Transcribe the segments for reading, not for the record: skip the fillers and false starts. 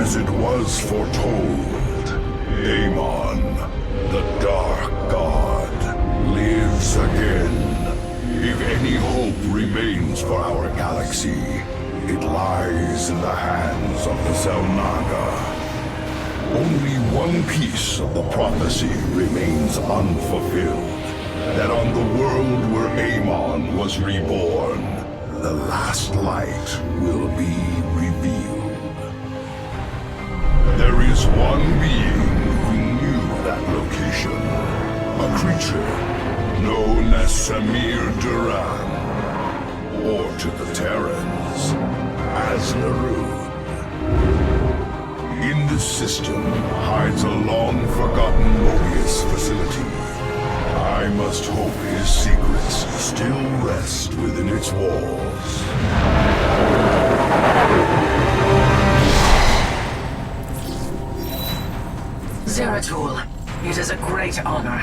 As it was foretold, Amon, the Dark God, lives again. If any hope remains for our galaxy, it lies in the hands of the Zelnaga. Only one piece of the prophecy remains unfulfilled. That on the world where Amon was reborn, the last light will be revealed. There is one being who knew that location. A creature known as Samir Duran, or to the Terrans, as Narud. In this system hides a long-forgotten Mobius facility. I must hope his secrets still rest within its walls. Zeratul, it is a great honor.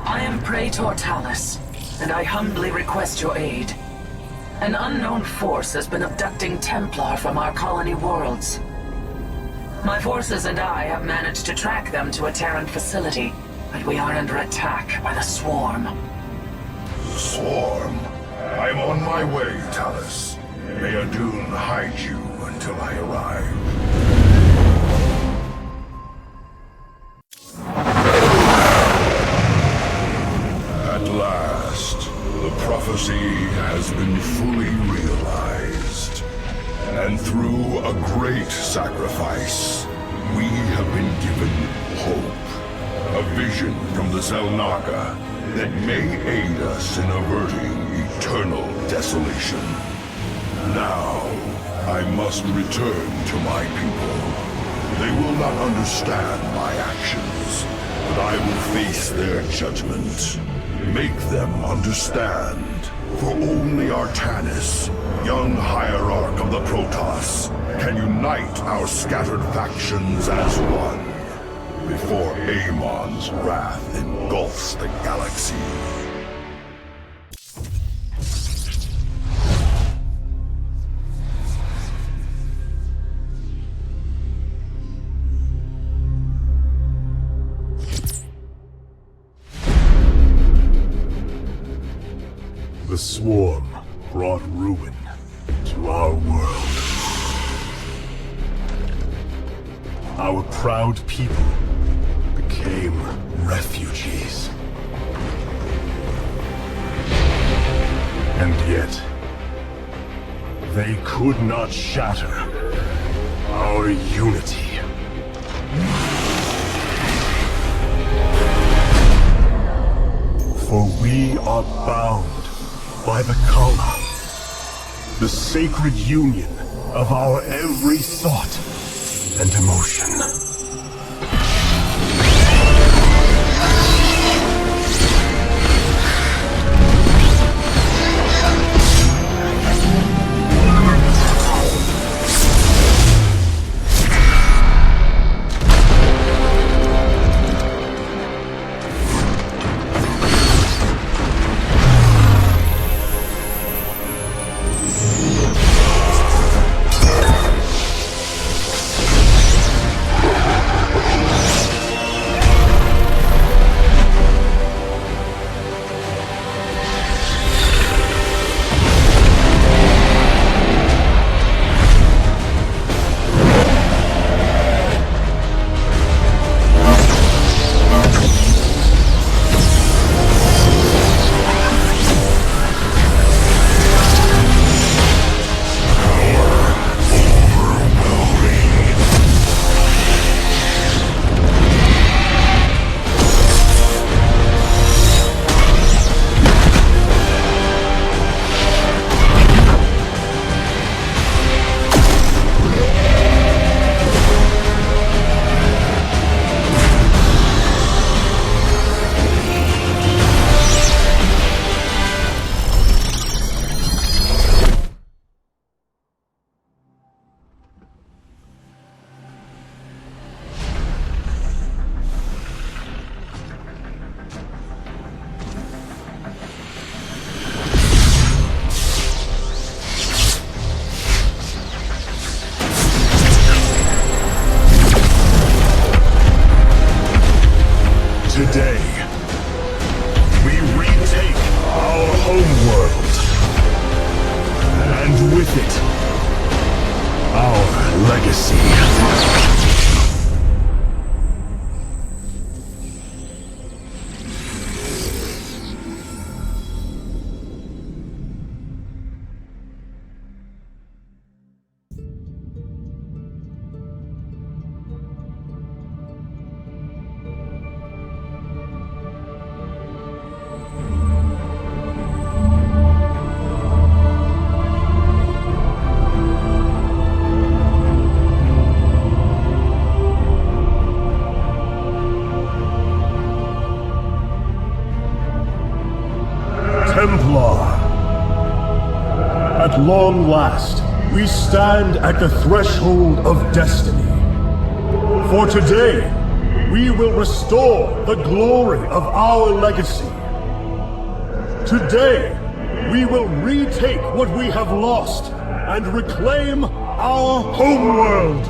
I am Praetor Artanis, and I humbly request your aid. An unknown force has been abducting Templar from our colony worlds. My forces and I have managed to track them to a Terran facility, but we are under attack by the Swarm. Swarm? I'm on my way, Talis. May Adun hide you until I arrive. At last, the prophecy has been fully realized. And through a great sacrifice, we have been given hope. A vision from the Zelnaga that may aid us in averting eternal desolation. Now, I must return to my people. They will not understand my actions, but I will face their judgment. Make them understand. For only Artanis, young Hierarch of the Protoss, can unite our scattered factions as one, before Amon's wrath engulfs the galaxy. The Swarm brought ruin to our world. Our proud people became refugees. And yet, they could not shatter our unity. For we are bound by the Khala, the sacred union of our every thought and emotion. it. Our legacy. At long last, we stand at the threshold of destiny. For today, we will restore the glory of our legacy. Today, we will retake what we have lost and reclaim our homeworld.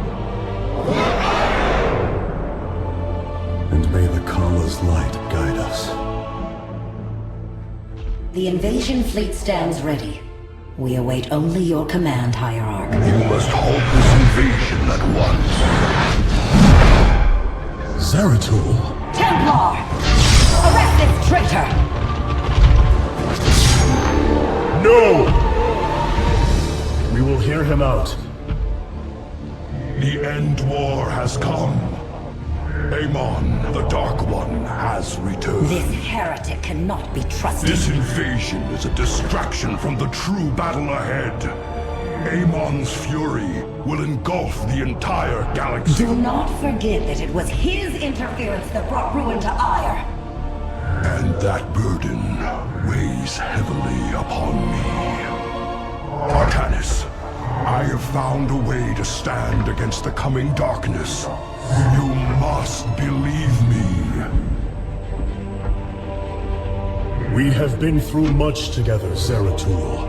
And may the Khala's light guide us. The invasion fleet stands ready. We await only your command, Hierarch. You must halt this invasion at once. Zeratul! Templar! Arrest this traitor! No! We will hear him out. The end war has come. Amon, the Dark One, has returned. This heretic cannot be trusted. This invasion is a distraction from the true battle ahead. Amon's fury will engulf the entire galaxy. Do not forget that it was his interference that brought ruin to Aiur. And that burden weighs heavily upon me. Artanis, I have found a way to stand against the coming darkness. You must believe me. We have been through much together, Zeratul.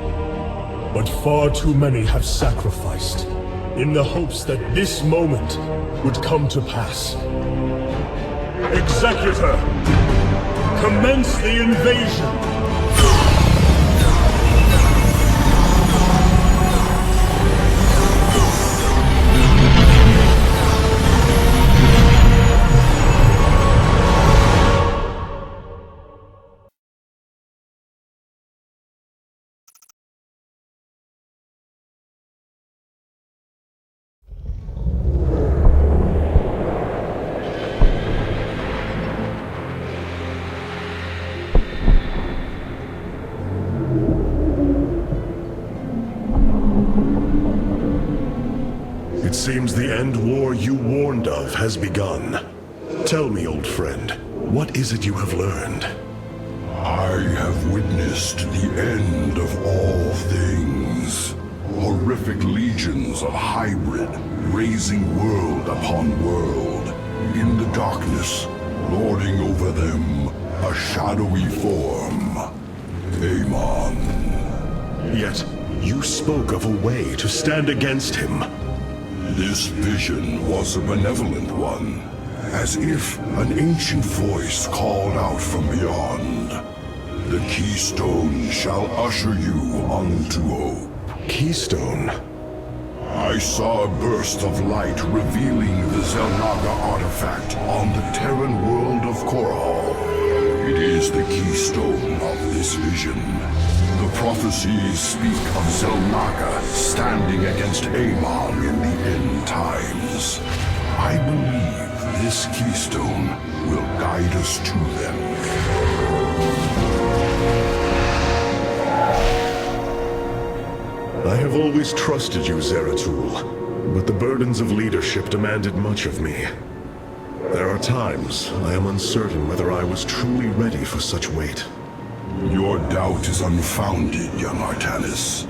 But far too many have sacrificed, in the hopes that this moment would come to pass. Executor! Commence the invasion! It seems the end war you warned of has begun. Tell me, old friend, what is it you have learned? I have witnessed the end of all things. Horrific legions of hybrid, raising world upon world. In the darkness, lording over them, a shadowy form. Amon. Yet, you spoke of a way to stand against him. This vision was a benevolent one, as if an ancient voice called out from beyond. The keystone shall usher you unto hope. Keystone? I saw a burst of light revealing the Zelnaga artifact on the Terran world of Korhal. It is the keystone of this vision. The prophecies speak of Zelnaga standing against Amon in the end times. I believe this keystone will guide us to them. I have always trusted you, Zeratul, but the burdens of leadership demanded much of me. There are times I am uncertain whether I was truly ready for such weight. Your doubt is unfounded, young Artanis.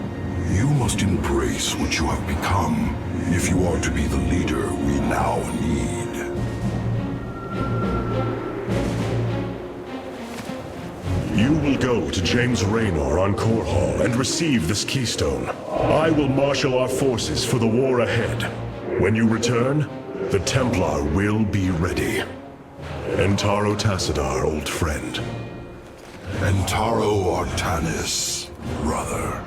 You must embrace what you have become, if you are to be the leader we now need. You will go to James Raynor on Korhal and receive this keystone. I will marshal our forces for the war ahead. When you return, the Templar will be ready. Entaro Tassadar, old friend. Entaro Artanis, brother.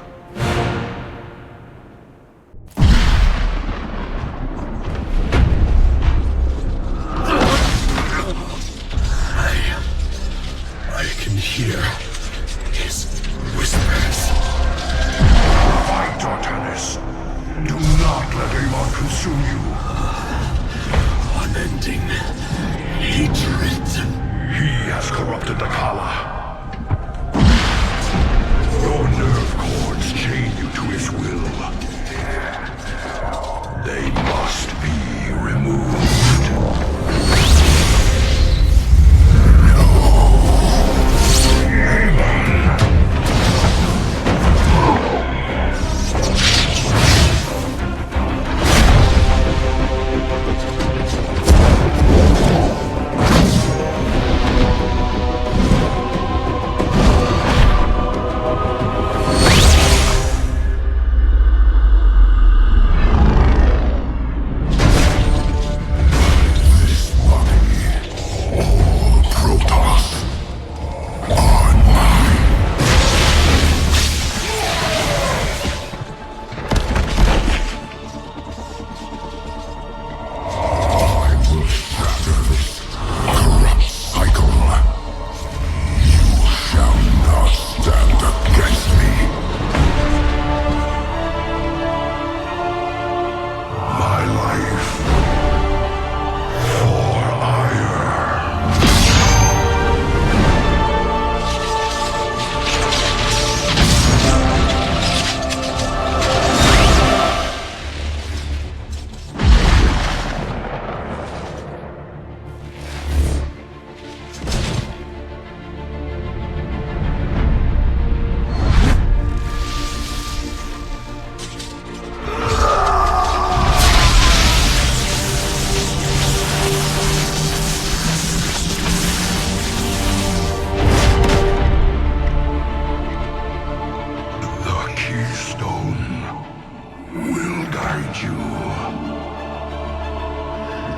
guide you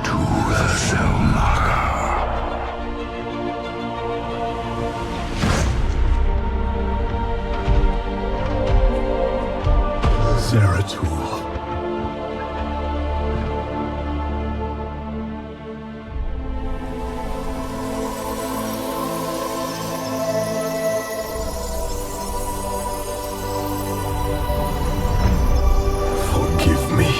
to the Selmacher. Zeratul. Forgive me.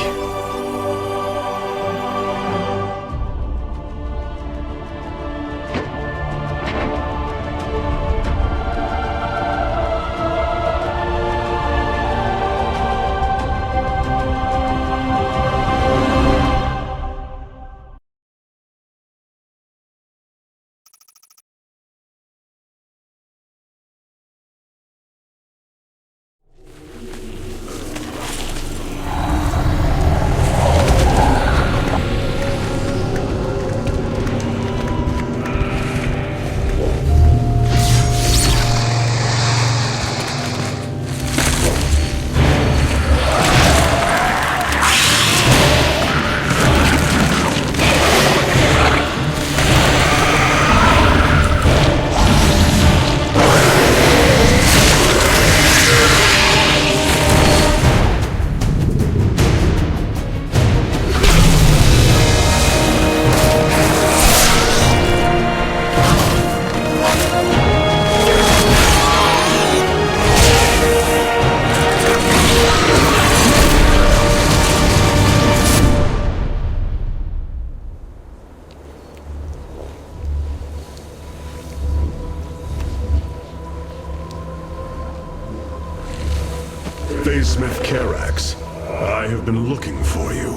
Smith Karax, I have been looking for you.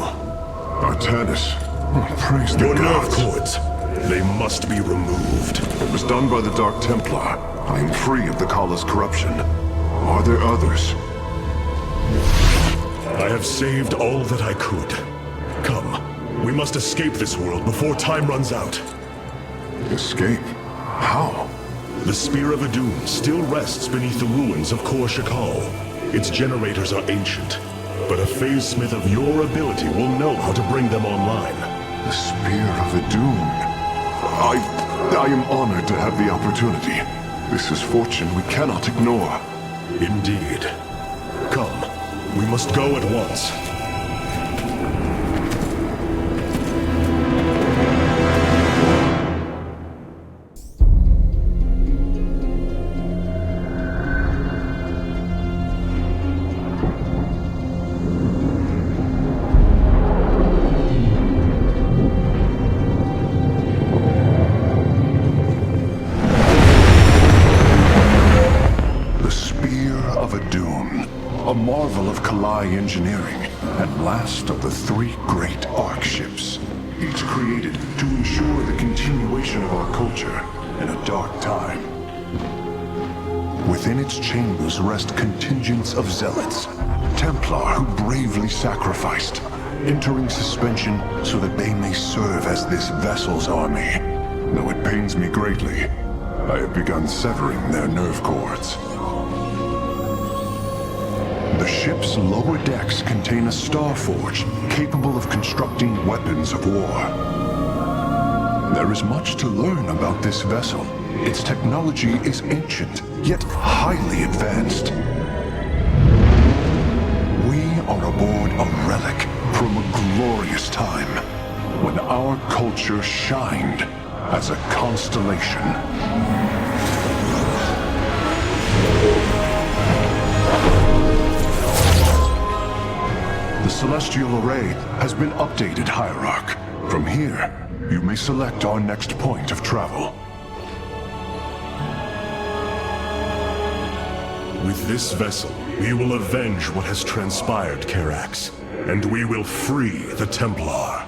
Artanis, praise the Your nerve gods. cords, they must be removed. It was done by the Dark Templar. I am free of the Khala's corruption. Are there others? I have saved all that I could. Come, we must escape this world before time runs out. Escape? How? The Spear of Adun still rests beneath the ruins of Korhal. Its generators are ancient, but a phase smith of your ability will know how to bring them online. The Spear of Adun. I am honored to have the opportunity. This is fortune we cannot ignore. Indeed. Come, we must go at once. Engineering, and last of the three great Ark ships, each created to ensure the continuation of our culture in a dark time. Within its chambers rest contingents of zealots, Templar who bravely sacrificed, entering suspension so that they may serve as this vessel's army. Though it pains me greatly, I have begun severing their nerve cords. The ship's lower decks contain a star forge capable of constructing weapons of war. There is much to learn about this vessel. Its technology is ancient, yet highly advanced. We are aboard a relic from a glorious time, when our culture shined as a constellation. The celestial array has been updated, Hierarch. From here, you may select our next point of travel. With this vessel, we will avenge what has transpired, Karax, and we will free the Templar.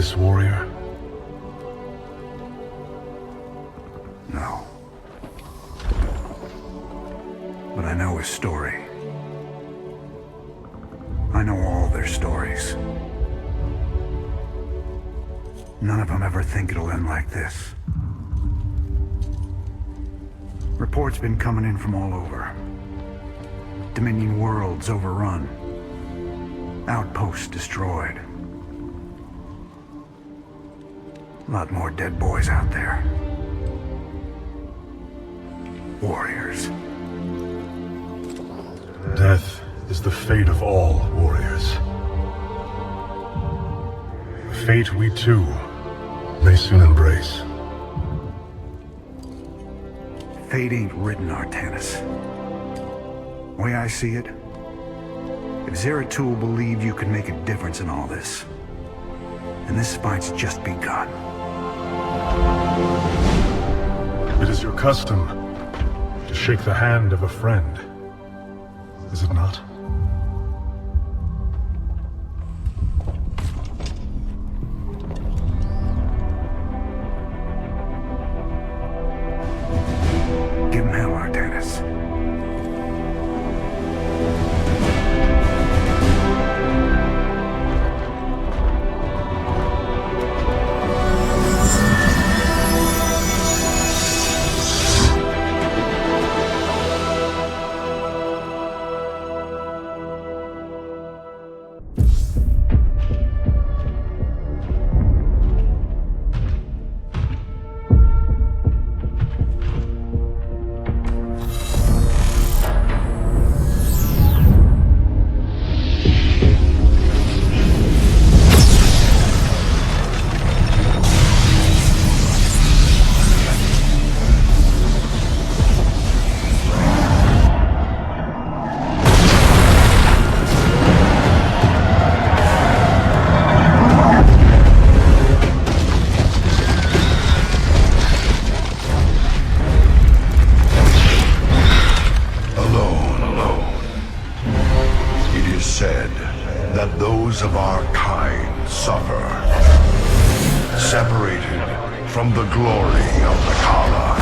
this warrior? No. But I know his story. I know all their stories. None of them ever think it'll end like this. Reports been coming in from all over. Dominion worlds overrun. Outposts destroyed. A lot more dead boys out there. Warriors. Death is the fate of all warriors. A fate we too may soon embrace. Fate ain't written, Artanis. The way I see it, if Zeratul believed you could make a difference in all this, then this fight's just begun. It is your custom to shake the hand of a friend, is it not? Give him hell, Artanis. Of our kind suffer, separated from the glory of the Khala.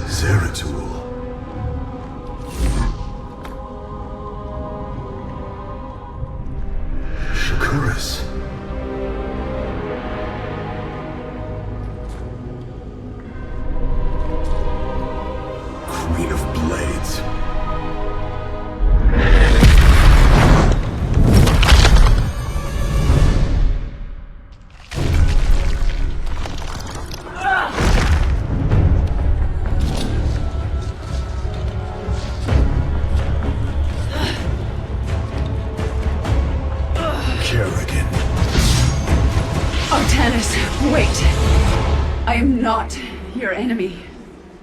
Zeratul. Shakuras. Queen of Blades. I'm not your enemy.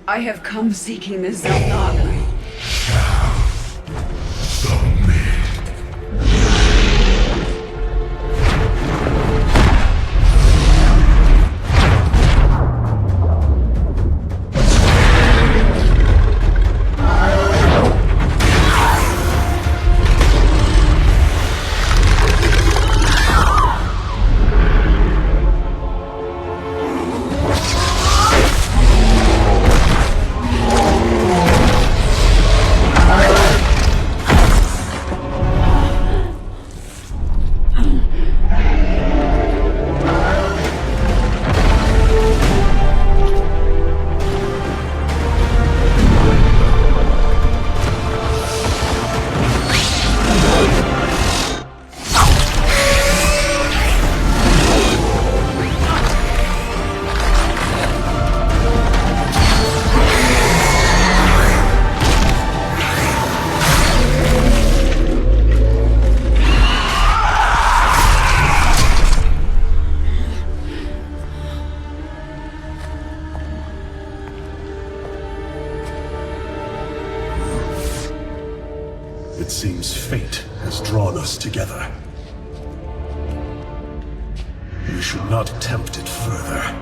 I have come seeking the Zelnaga. It seems fate has drawn us together. We should not tempt it further.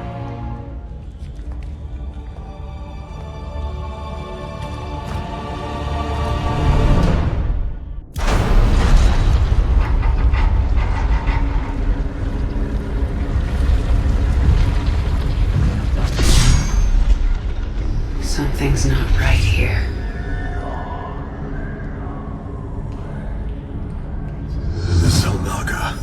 Something's not right here. The Zelnaga.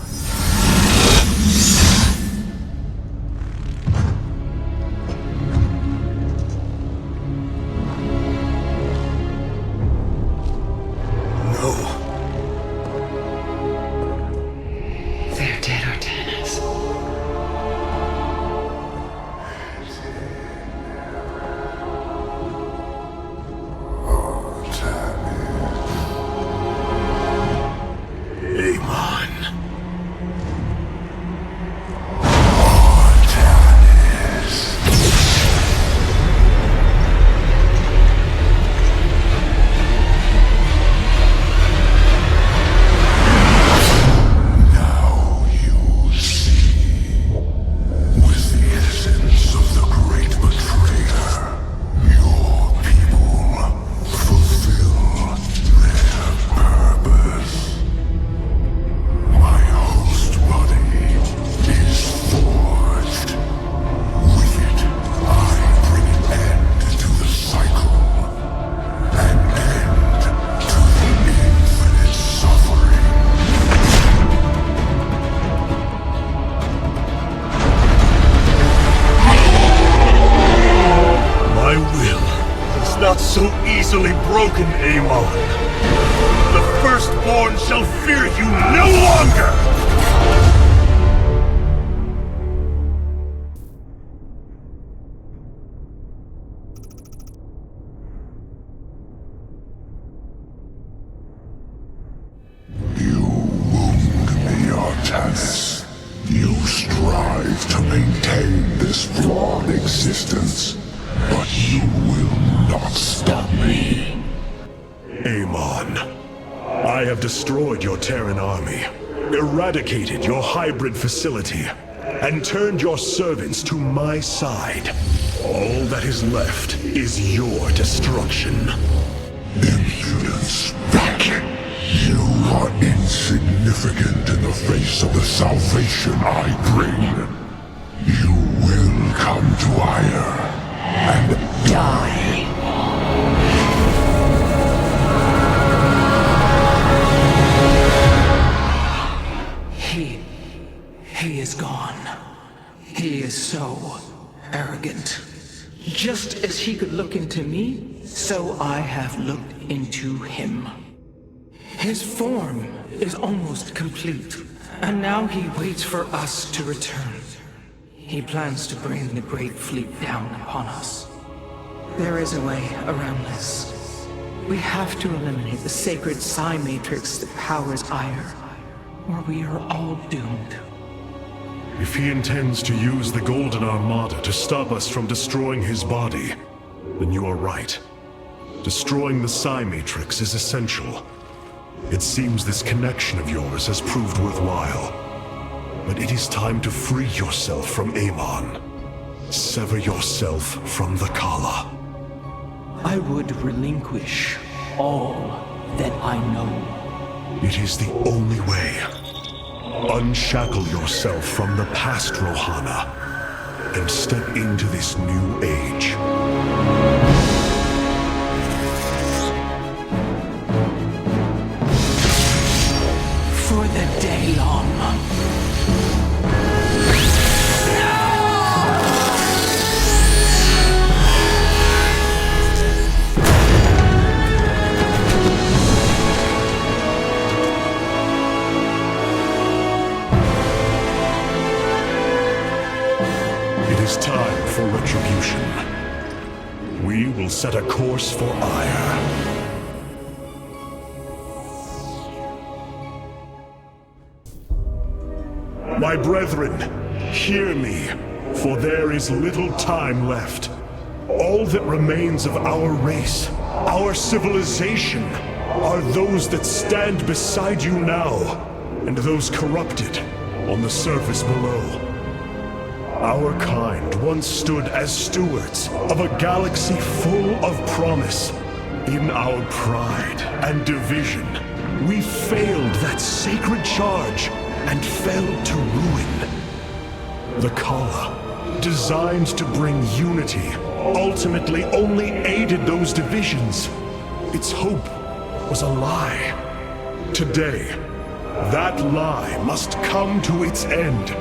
No. They're dead, Artanis. Amon. Now you see, with the essence of the great betrayer, your people fulfill their purpose. My host body is forged. With it, I bring an end to the cycle, an end to the infinite suffering. My will is not so easily broken, Amon. The firstborn shall fear you no longer! You wound me, Artanis. You strive to maintain this flawed existence, but you will not stop me. Amon, I have destroyed your Terran army, eradicated your hybrid facility, and turned your servants to my side. All that is left is your destruction. Impudence back. You are insignificant in the face of the salvation I bring. You will come to Aiur and die. He is gone. He is so arrogant. Just as he could look into me, so I have looked into him. His form is almost complete, and now he waits for us to return. He plans to bring the Great Fleet down upon us. There is a way around this. We have to eliminate the sacred psi matrix that powers Aiur, or we are all doomed. If he intends to use the Golden Armada to stop us from destroying his body, then you are right. Destroying the Psi Matrix is essential. It seems this connection of yours has proved worthwhile. But it is time to free yourself from Amon. Sever yourself from the Khala. I would relinquish all that I know. It is the only way. Unshackle yourself from the past, Rohana, and step into this new age. For the Daylon. It is time for retribution. We will set a course for Aiur. My brethren, hear me, for there is little time left. All that remains of our race, our civilization, are those that stand beside you now, and those corrupted on the surface below. Our kind once stood as stewards of a galaxy full of promise. In our pride and division, we failed that sacred charge and failed to ruin. The Khala, designed to bring unity, ultimately only aided those divisions. Its hope was a lie. Today, that lie must come to its end.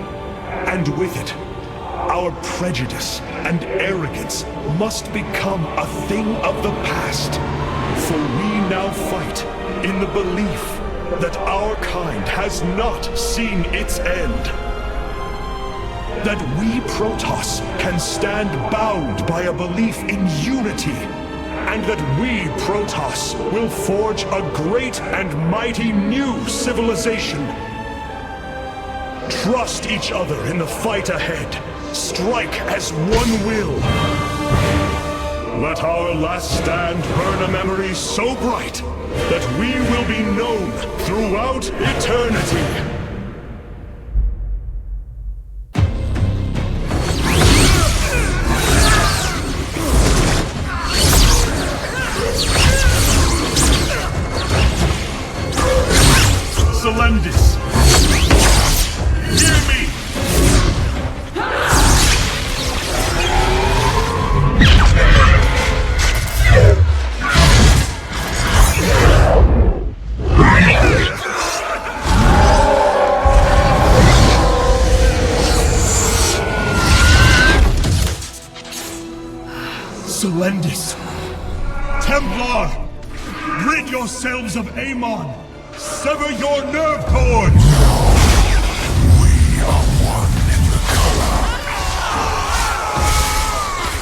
And with it, our prejudice and arrogance must become a thing of the past. For we now fight in the belief that our kind has not seen its end. That we protoss can stand bound by a belief in unity, and that we protoss will forge a great and mighty new civilization. Trust each other in the fight ahead. Strike as one will. Let our last stand burn a memory so bright that we will be known throughout eternity. Selendis! Hear me! Selendis! Templar! Rid yourselves of Amon! Sever your nerve cords! We are one in the Khala.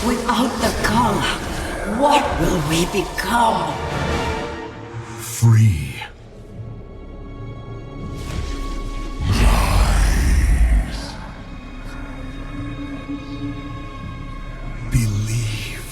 Without the Khala, what will we become? Free. Rise. Believe.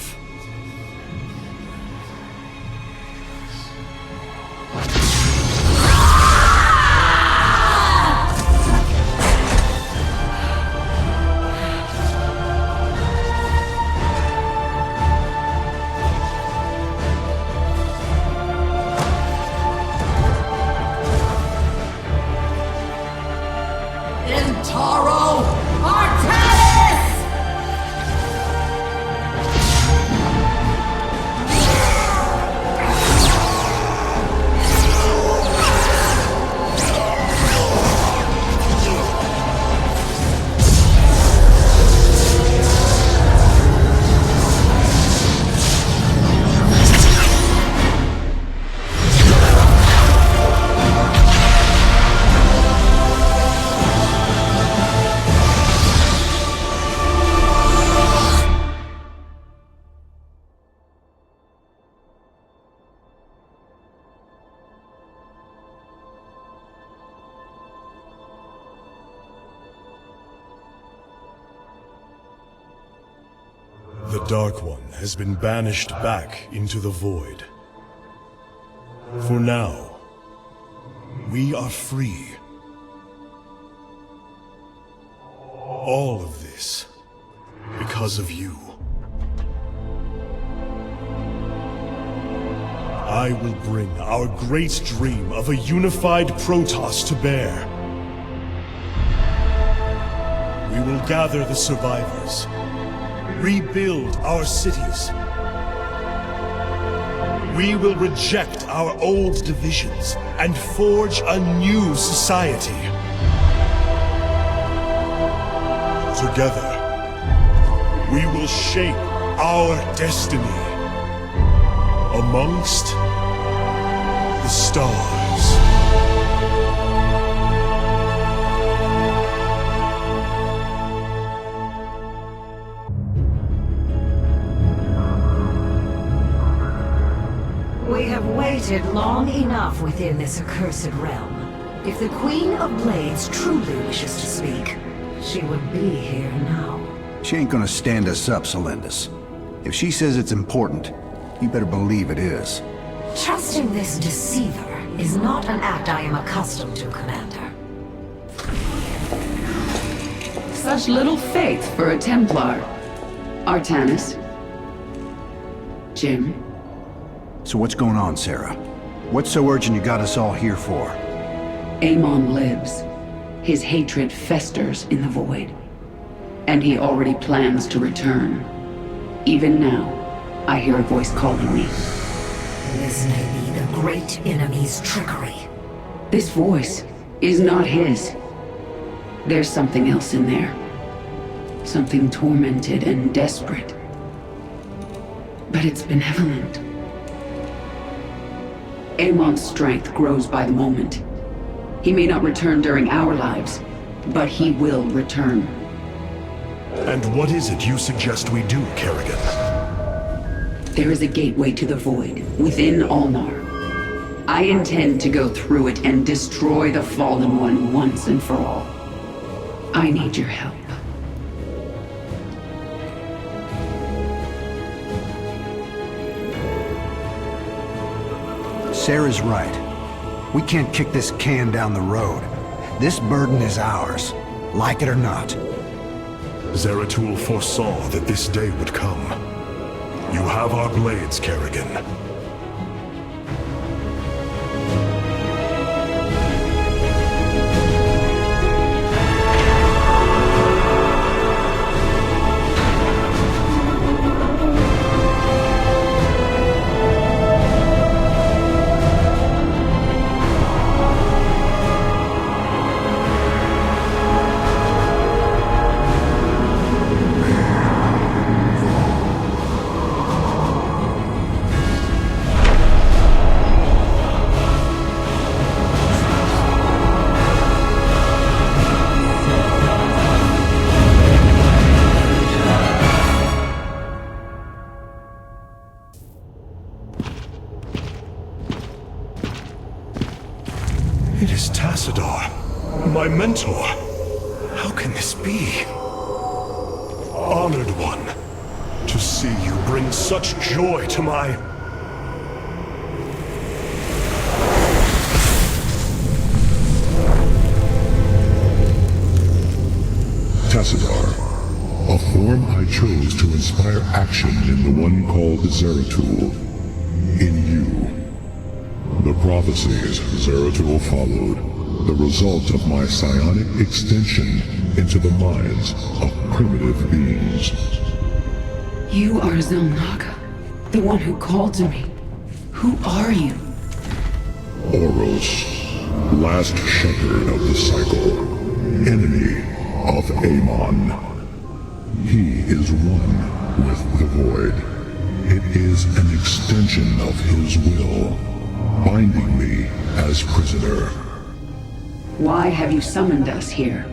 The Dark One has been banished back into the void. For now, we are free. All of this because of you. I will bring our great dream of a unified protoss to bear. We will gather the survivors, rebuild our cities. We will reject our old divisions and forge a new society. Together, we will shape our destiny amongst the stars. We have waited long enough within this accursed realm. If the Queen of Blades truly wishes to speak, she would be here now. She ain't gonna stand us up, Celendis. If she says it's important, you better believe it is. Trusting this deceiver is not an act I am accustomed to, Commander. Such little faith for a Templar. Artanis. Jim. So what's going on, Sarah? What's so urgent you got us all here for? Amon lives. His hatred festers in the void. And he already plans to return. Even now, I hear a voice calling me. This may be the great enemy's trickery. This voice is not his. There's something else in there. Something tormented and desperate. But it's benevolent. Amon's strength grows by the moment. He may not return during our lives, but he will return. And what is it you suggest we do, Kerrigan? There is a gateway to the void, within Ulnar. I intend to go through it and destroy the Fallen One once and for all. I need your help. Sarah's right. We can't kick this can down the road. This burden is ours, like it or not. Zeratul foresaw that this day would come. You have our blades, Kerrigan. It is Tassadar, my mentor. How can this be? Honored one, to see you bring such joy to my... Tassadar, a form I chose to inspire action in the one called Zeratul. In you. The prophecies Zeratul followed, the result of my psionic extension into the minds of primitive beings. You are Zelnaga, the one who called to me. Who are you? Oros, last shepherd of the cycle, enemy of Amon. He is one with the void. It is an extension of his will, binding me as prisoner. Why have you summoned us here?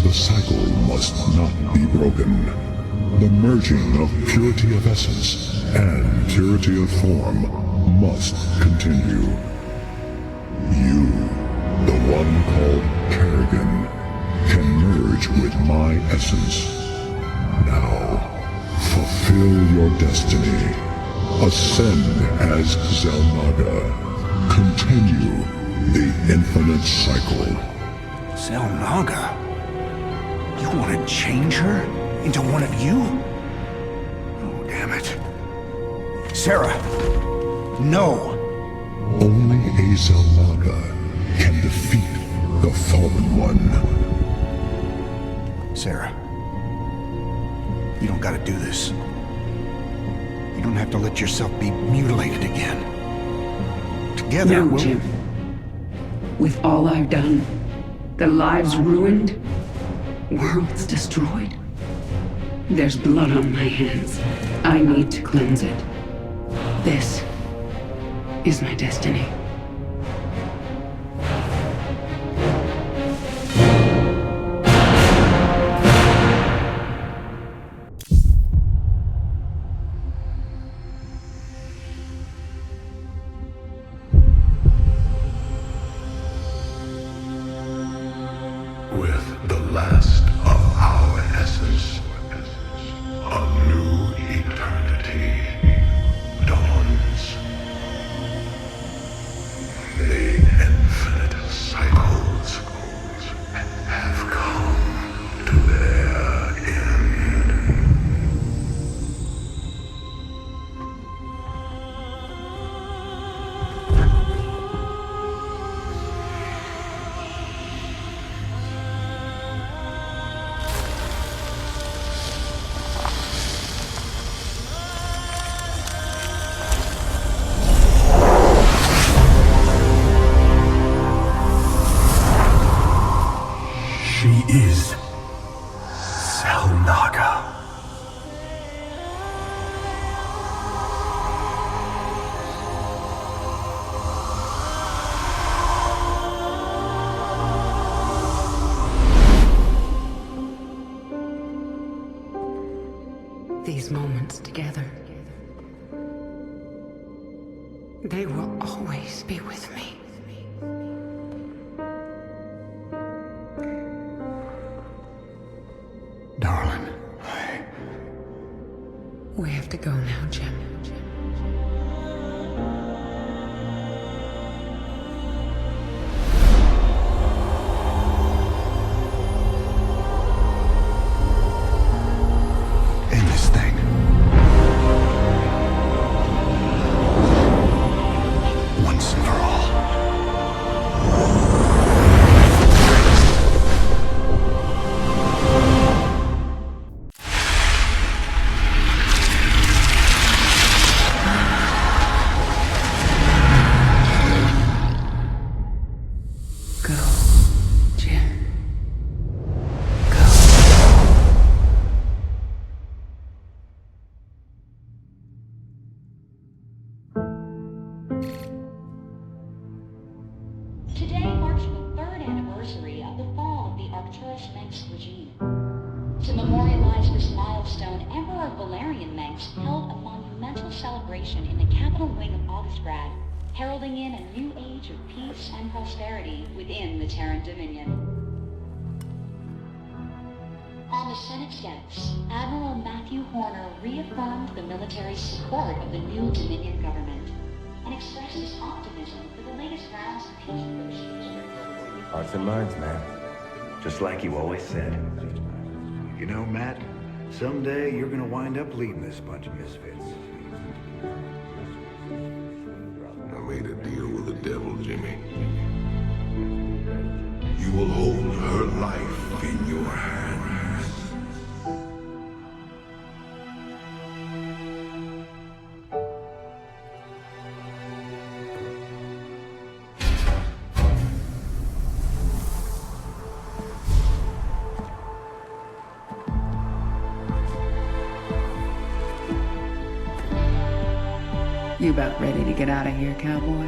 The cycle must not be broken. The merging of purity of essence and purity of form must continue. You, the one called Kerrigan, can merge with my essence. Now, fulfill fulfill your destiny. Ascend as Xel'Naga. Continue the infinite cycle. Xel'Naga? You want to change her into one of you? Oh, damn it. Sarah! No! Only a Xel'Naga can defeat the Fallen One. Sarah. You don't gotta do this. You don't have to let yourself be mutilated again. Together, No, Jim. With all I've done, the lives ruined, worlds destroyed, there's blood on my hands. I need to cleanse it. This is my destiny. With the last of our essence, a new eternity dawns. The infinite cycles have come to their end. She is Xel'Naga. These moments together, they will always be with me. darling. We have to go now, Jim. End this thing. Once and for all. Go, Jim. Go. Today marks the third anniversary of the fall of the Arcturus Manx regime. To memorialize this milestone, Emperor Valerian Manx held a monumental celebration in the capital wing of Augustgrad, heralding in a new age of peace and prosperity within the Terran Dominion. On the Senate steps, Admiral Matthew Horner reaffirmed the military support of the new Dominion government and expressed his optimism for the latest rounds of peace negotiations. Hearts and minds, man. Just like you always said. You know, Matt, someday you're gonna wind up leading this bunch of misfits. I made a deal with the devil, Jimmy. You will hold her life in your hands. You about ready to get out of here, cowboy?